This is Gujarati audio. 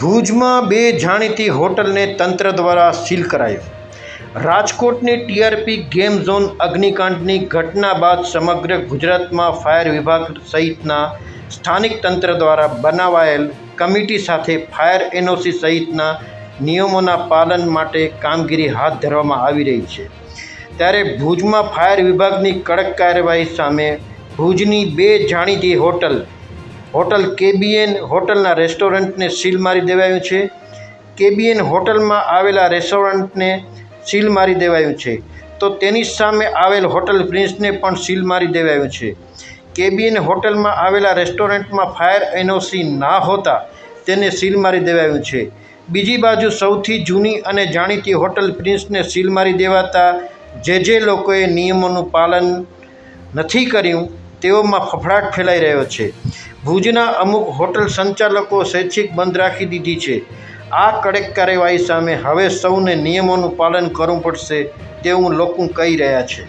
ભુજમાં બે જાણીતી હોટલને તંત્ર દ્વારા સીલ કરાઈ. રાજકોટની ટીઆરપી ગેમ ઝોન અગ્નિકાંડની ઘટના બાદ સમગ્ર ગુજરાતમાં ફાયર વિભાગ સહિતના સ્થાનિક તંત્ર દ્વારા બનાવાયેલ કમિટી સાથે ફાયર એનઓસી સહિતના નિયમોના પાલન માટે કામગીરી હાથ ધરવામાં આવી રહી છે. ત્યારે ભુજમાં ફાયર વિભાગની કડક કાર્યવાહી સામે ભુજની બે જાણીતી હોટલ કેબીએન હોટલના રેસ્ટોરન્ટને સીલ મારી દેવાયું છે. કેબીએન હોટલમાં આવેલા રેસ્ટોરન્ટને સીલ મારી દેવાયું છે, તો તેની સામે આવેલ હોટલ પ્રિન્સને પણ સીલ મારી દેવાયું છે. કેબીએન હોટલમાં આવેલા રેસ્ટોરન્ટમાં ફાયર એનઓસી ના હોતા તેને સીલ મારી દેવાયું છે. બીજી બાજુ સૌથી જૂની અને જાણીતી હોટલ પ્રિન્સને સીલ મારી દેવાતા જે લોકોએ નિયમોનું પાલન નથી કર્યું તેઓમાં ફફડાટ ફેલાઈ રહ્યો છે. ભુજના અમુક હોટલ સંચાલકો સ્વૈચ્છિક બંધ રાખી દીધી છે. આ કડક કાર્યવાહી સામે હવે સૌને નિયમોનું પાલન કરવું પડશે તેવું લોકો કહી રહ્યા છે.